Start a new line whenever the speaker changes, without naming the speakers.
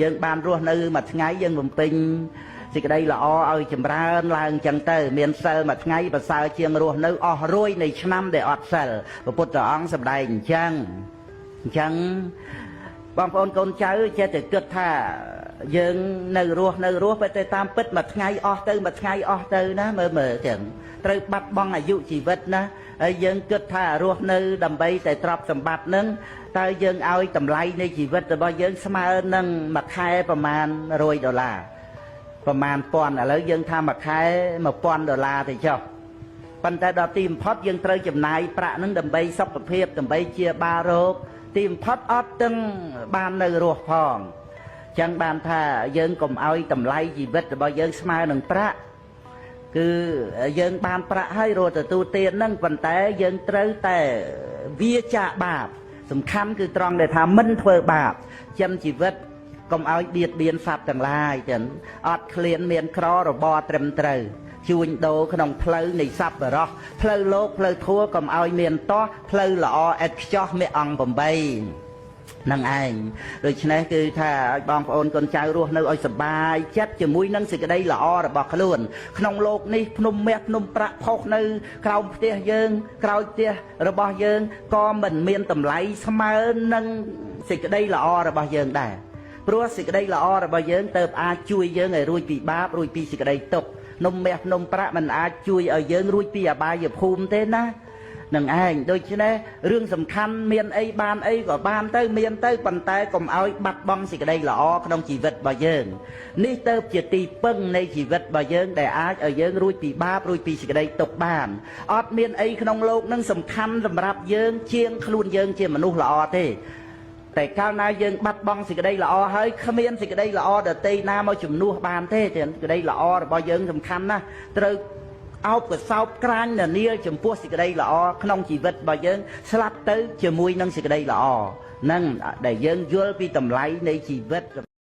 យើងបានរស់នៅមួយថ្ងៃយើងបំពេញសេចក្តីល្អឲ្យចម្រើនឡើងចឹងទៅមានសិលមួយថ្ងៃប្រសើរជាងរស់នៅអស់រួយនៃឆ្នាំដែលអត់សិលព្រះពុទ្ធអង្គសម្ដែងអញ្ចឹងបងប្អូនកូនចៅចេះតែគិតថាយើងនៅរស់តែតាមពិតមួយថ្ងៃអស់ទៅមួយថ្ងៃអស់ទៅណាមើលចឹងត្រូវបាត់បង់អាយុជីវិតណាហើយយើងគិតថារស់នៅដើម្បីតែទ្រព្យសម្បត្តិនឹងតើយើងឲ្យតម្លៃនៃជីវិតរបស់យើងស្មើនឹងមួយខែប្រមាណ$100ប្រមាណពាន់ឥឡូវយើងថាមួយខែ$1000ទៅចុះប៉ុន្តែដល់ទីបំផុតយើងត្រូវចំណាយប្រាក់នឹងដើម្បីសុខភាពដើម្បីជាបាលរោគទីបំផុតអត់ទាំងបាននៅរស់ផងចឹងបានថាយើងកុំឲ្យតម្លៃជីវិតរបស់យើងស្មើនឹងប្រាក់គឺយើងបានប្រាក់ហើយរត់ទទួលទានហ្នឹងប៉ុន្តែយើងត្រូវតែវាចាកបាបសំខាន់គឺត្រង់ដែលថាមិនធ្វើបាបចិញ្ចឹមជីវិតកុំឲ្យបៀតបៀនសត្វទាំងឡាយចឹងអត់ឃ្លានមានក្ររបរត្រឹមត្រូវជួញដូរក្នុងផ្លូវនៃសប្បុរសផ្លូវលោកផ្លូវធัวកុំឲ្យមានតោះផ្លូវល្អឥតខ្ចោះមេអង្គ8នឹងឯងដូច្នេះគឺថាឲ្យបងប្អូនកូនចៅរស់នៅឲ្យសុបាយចិត្តជាមួយនឹងសេចក្តីល្អរបស់ខ្លួនក្នុងโลกនេះភ្នំមាសភ្នំប្រាក់ផុសនៅក្រោមផ្ទះយើងក្រោយផ្ទះរបស់យើងក៏មិនមានតម្លៃស្មើនឹងសេចក្តីល្អរបស់យើងដែរព្រោះសេចក្តីល្អរបស់យើងទៅអាចជួយយើងឲ្យរួចពីបាបរួចពីសេចក្តីទុក្ខភ្នំមាសភ្នំប្រាក់មិនអាចជួយឲ្យយើងរួចពីអបាយភូមិទេណានឹងឯងដូច្នេះរឿងសំខាន់មានអីបានអីក៏បានទៅមានទៅប៉ុន្តែកុំឲ្យបាត់បង់សេចក្តីល្អក្នុងជីវិតរបស់យើងនេះទៅជាទីពឹងនៃជីវិតរបស់យើងដែលអាចឲ្យយើងរួចពីបាបរួចពីសេចក្តីទុក្ខបានអត់មានអីក្នុងโลกនឹងសំខាន់សម្រាប់យើងជាងខ្លួនយើងជាមនុស្សល្អទេតែកាលណាយើងបាត់បង់សេចក្តីល្អហើយគ្មានសេចក្តីល្អដទៃណាមកជំនួសបានទេសេចក្តីល្អរបស់យើងសំខាន់ណាស់ត្រូវអោបកសោបក្រាញនានាចំពោះសេចក្តីល្អក្នុងជីវិតរបស់យើងស្លាប់ទៅជាមួយនឹងសេចក្តីល្អហ្នឹងដែលយើងយល់ពីតម្លៃនៃជីវិត